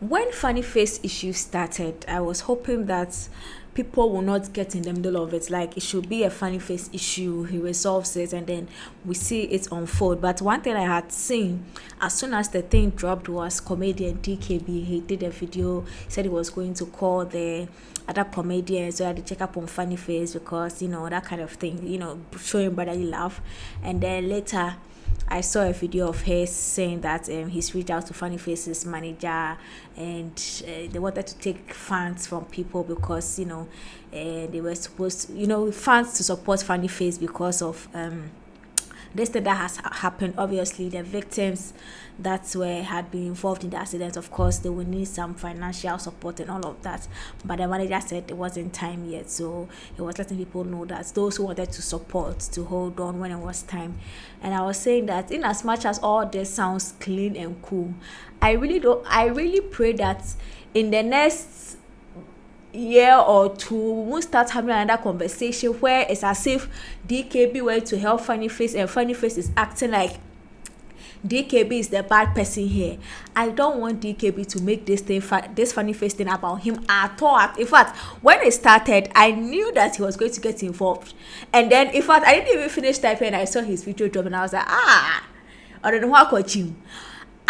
When funny face issue started, I was hoping that people will not get in the middle of it. Like, it should be a funny face issue, he resolves it, and then we see it unfold. But one thing I had seen as soon as the thing dropped was comedian DKB. He did a video, said he was going to call the other comedians so that they check up on funny face because that kind of thing, showing brotherly love. And then later I saw a video of her saying that he's reached out to Funny Face's manager, and they wanted to take funds from people because they were supposed to, funds to support Funny Face because of this thing that has happened. Obviously, the victims that were had been involved in the accident, of course, they will need some financial support and all of that. But the manager said it wasn't time yet, so he was letting people know that those who wanted to support to hold on when it was time. And I was saying that in as much as all this sounds clean and cool, I really pray that in the next year or two we'll start having another conversation where it's as if DKB went to help Funny Face and Funny Face is acting like DKB is the bad person here. I don't want DKB to make this Funny Face thing about him at all. In fact, when it started, I knew that he was going to get involved. And then, in fact, I didn't even finish typing and I saw his video drop and I was like, I don't know what got you.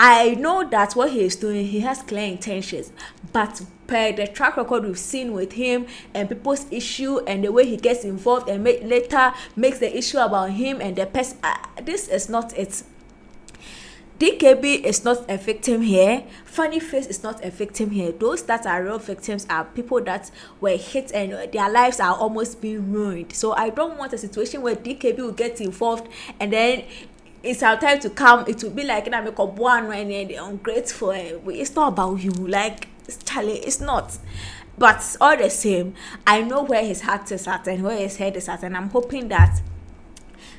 I know that what he is doing, he has clear intentions, but per the track record we've seen with him and people's issue and the way he gets involved and later makes the issue about him and the person, this is not it. DKB is not a victim here. Funny Face is not a victim here. Those that are real victims are people that were hit and their lives are almost being ruined. So I don't want a situation where DKB will get involved and then it's our time to come. It will be like make up one and they're ungrateful. It's not about you. Like, Charlie, it's not. But all the same, I know where his heart is at and where his head is at, and I'm hoping that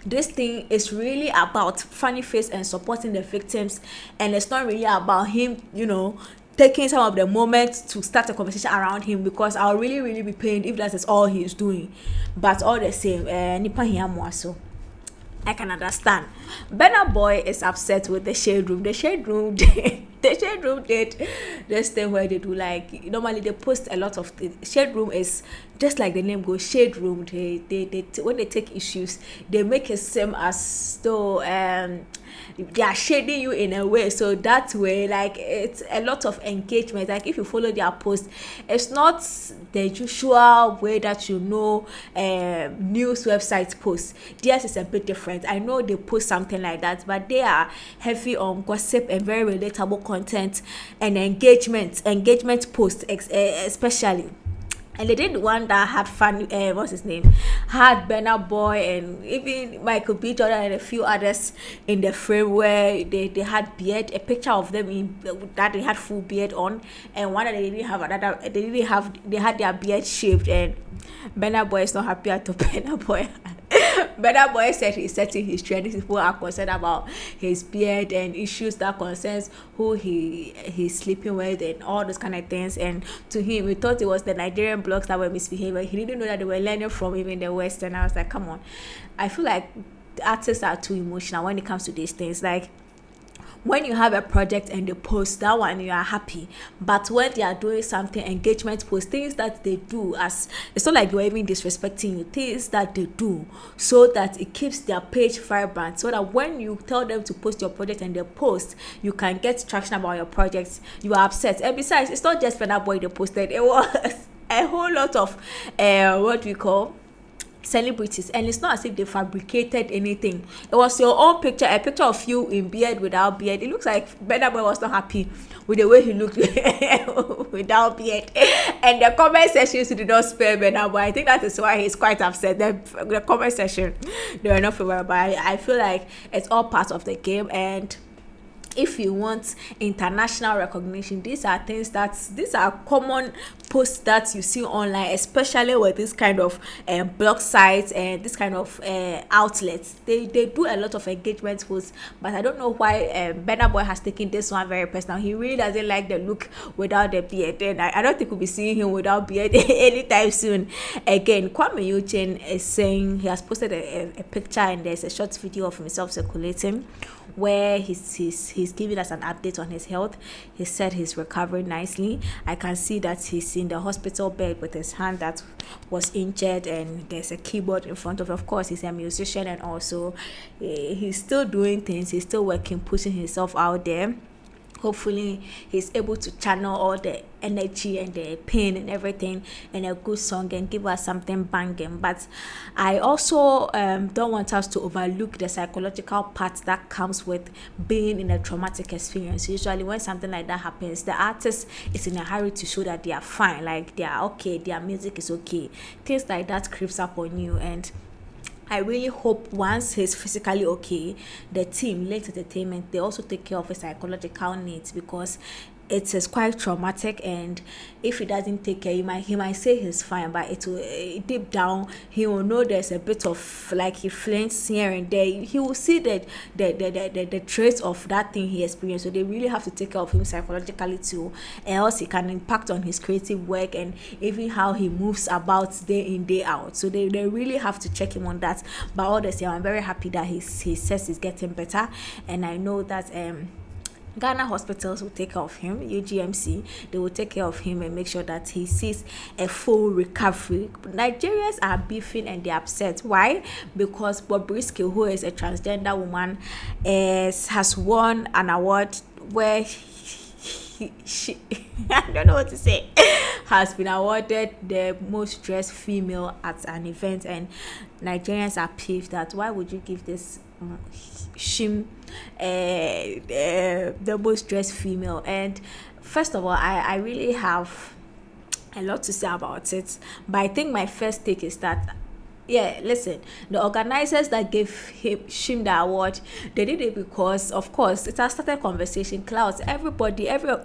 this thing is really about Funny Face and supporting the victims, and it's not really about him, taking some of the moments to start a conversation around him, because I'll really be pained if that is all he's doing. But all the same, nipa here more so I can understand. Burna Boy is upset with the shade room. The shade room did this thing where they do, like, normally they post a lot of the shade room is just like the name goes, shade room. They when they take issues, they make it seem as though they are shading you in a way. So that way, like, it's a lot of engagement. Like, if you follow their post, it's not the usual way that news websites post. Theirs is a bit different. I know they post something like that, but they are heavy on gossip and very relatable content and engagement posts, especially. And they did one that had fun, what's his name? Had Burna Boy and even Michael B. Jordan and a few others in the frame where they had beard, a picture of them that they had full beard on, and one that they didn't have, they had their beard shaved, and Burna Boy is not happy at all. Burna Boy said he's setting his trend. These people are concerned about his beard and issues that concerns who he's sleeping with and all those kind of things. And to him, we thought it was the Nigerian blogs that were misbehaving. He didn't know that they were learning from even the West. And I was like, come on. I feel like the artists are too emotional when it comes to these things. Like, when you have a project and they post that one, you are happy. But when they are doing something, engagement post, things that they do, as it's not like you're even disrespecting you, things that they do so that it keeps their page vibrant, so that when you tell them to post your project and they post, you can get traction about your project. You are upset. And besides, it's not just Burna Boy they posted, it was a whole lot of what we call celebrities, and it's not as if they fabricated anything. It was your own picture, a picture of you in beard, without beard. It looks like Burna Boy was not happy with the way he looked without beard, and the comment section did not spare Burna Boy. I think that is why he's quite upset. The comment section, they were not favorable, but I feel like it's all part of the game. And if you want international recognition, these are common posts that you see online, especially with this kind of blog sites and this kind of outlets. They do a lot of engagement posts, but I don't know why Burna Boy has taken this one very personal. He really doesn't like the look without the beard, and I don't think we'll be seeing him without beard anytime soon. Again, Kuami Eugene is saying he has posted a picture, and there's a short video of himself circulating where he's giving us an update on his health. He said he's recovering nicely. I can see that he's in the hospital bed with his hand that was injured, and there's a keyboard in front of course, he's a musician, and also he's still doing things, he's still working, pushing himself out there. Hopefully he's able to channel all the energy and the pain and everything in a good song and give us something banging. But I also don't want us to overlook the psychological part that comes with being in a traumatic experience. Usually when something like that happens, the artist is in a hurry to show that they are fine, like they are okay, their music is okay. Things like that creeps up on you, and I really hope once he's physically okay, the team, Late Entertainment, they also take care of his psychological needs, because it is quite traumatic, and if he doesn't take care, he might say he's fine, but it will deep down he will know there's a bit of like he flinches here and there. He will see that the traits of that thing he experienced. So they really have to take care of him psychologically too, else it can impact on his creative work and even how he moves about day in day out. So they really have to check him on that. But all the same, I'm very happy that he says he's getting better, and I know that Ghana hospitals will take care of him, UGMC, they will take care of him and make sure that he sees a full recovery. Nigerians are beefing and they're upset. Why? Because Bobrisky, who is a transgender woman, has won an award where she I don't know what to say, has been awarded the most dressed female at an event, and Nigerians are peeved that why would you give this shim the most dressed female. And first of all, I really have a lot to say about it, but I think my first take is that listen, the organizers that gave him the award, they did it because, of course, it has started conversation clouds. Every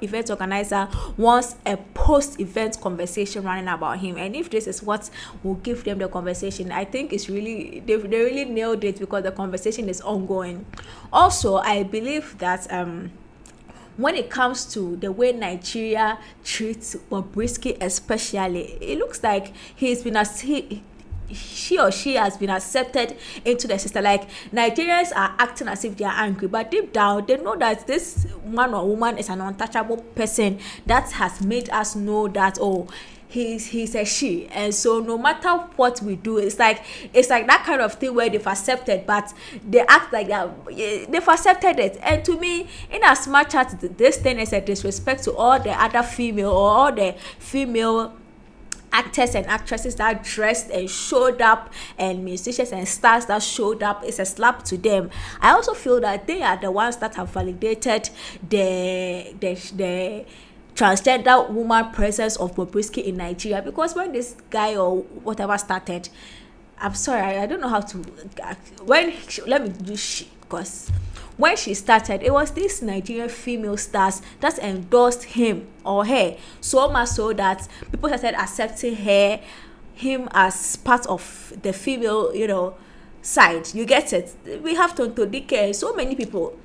event organizer wants a post-event conversation running about him, and if this is what will give them the conversation, I think it's really they really nailed it, because the conversation is ongoing. Also, I believe that when it comes to the way Nigeria treats Bobrisky, especially, it looks like he or she has been accepted into the system. Like, Nigerians are acting as if they are angry, but deep down they know that this man or woman is an untouchable person that has made us know that he's a she. And so no matter what we do, it's like that kind of thing where they've accepted, but they act like that they've accepted it. And to me, in as much as this thing is a disrespect to all the other female or all the female actors and actresses that dressed and showed up, and musicians and stars that showed up, is a slap to them. I also feel that they are the ones that have validated the transgender woman presence of Bobrisky in Nigeria, because when this guy or whatever started, I'm sorry, I don't know how to let me do because when she started, it was these Nigerian female stars that endorsed him or her, so much so that people started accepting him as part of the female, side. You get it? We have Tonto Dike, so many people,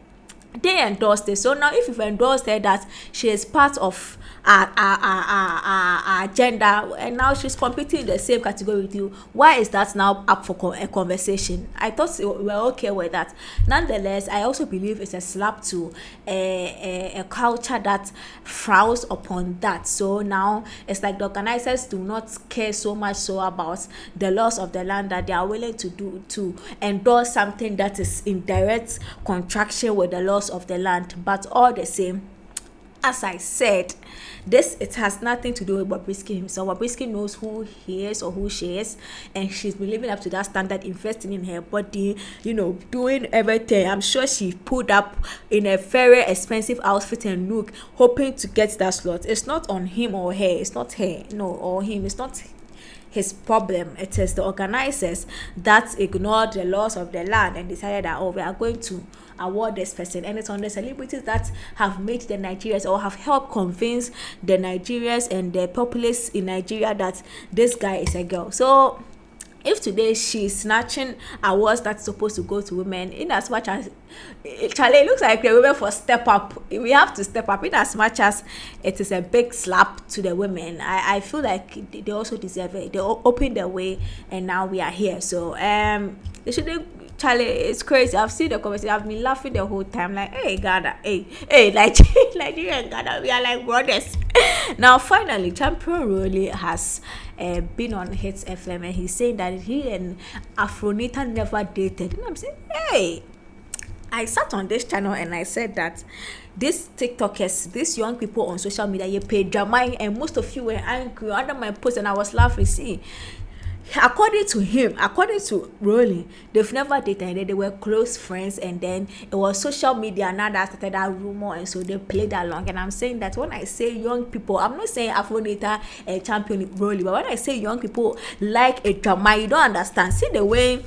they endorsed it. So now if you've endorsed her that she is part of our gender, and now she's competing in the same category with you, why is that now up for a conversation? I thought we were okay with that. Nonetheless, I also believe it's a slap to a culture that frowns upon that. So now it's like the organizers do not care so much so about the loss of the land that they are willing to endorse something that is in direct contraction with the loss of the land. But all the same, as I said, it has nothing to do with Bobrisky himself. Bobrisky knows who he is or who she is, and she's been living up to that standard, investing in her body, doing everything. I'm sure she pulled up in a very expensive outfit and look, hoping to get that slot. It's not on him or her. It's not her, no, or him. It's not his problem. It is the organizers that ignored the laws of the land and decided that we are going to award this person. And it's on the celebrities that have made the Nigerians, or have helped convince the Nigerians and the populace in Nigeria that this guy is a girl. So if today she's snatching awards that's supposed to go to women, in as much as Charlie, it looks like the women for step up, we have to step up. In as much as it is a big slap to the women, I feel like they also deserve it. They opened the way, and now we are here. So they shouldn't Charlie, it's crazy. I've seen the conversation. I've been laughing the whole time. Like, hey, Ghana, hey, like, Nigeria and Ghana, we are like brothers. Now, finally, Champion Rolly has been on Hits FM, and he's saying that he and Afronita never dated. And I'm saying, hey, I sat on this channel and I said that these TikTokers, these young people on social media, you pay drama, and most of you were angry under my post, and I was laughing. See, according to him, according to Rolly, they've never dated, and they were close friends, and then it was social media now that started that rumor, and so they played along. And I'm saying that when I say young people, I'm not saying Afronita and Champion Rolly, but when I say young people like a drama, you don't understand. See the way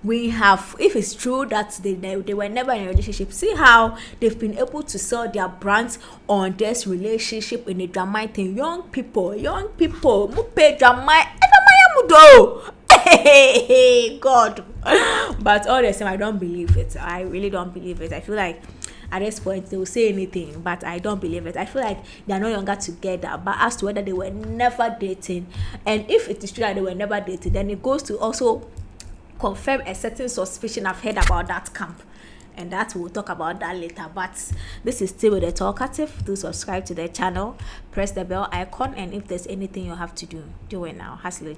we have, if it's true that they were never in a relationship, see how they've been able to sell their brands on this relationship in a drama thing. Young people mupe drama mudo. Hey, God. But all the same, I don't believe it. I really don't believe it. I feel like at this point they will say anything, but I don't believe it. I feel like they are no longer together. But as to whether they were never dating, and if it is true that they were never dating, then it goes to also confirm a certain suspicion I've heard about that camp, and that we'll talk about that later. But this is still with the talkative. Do subscribe to the channel, press the bell icon, and if there's anything you have to do it now. Hustle,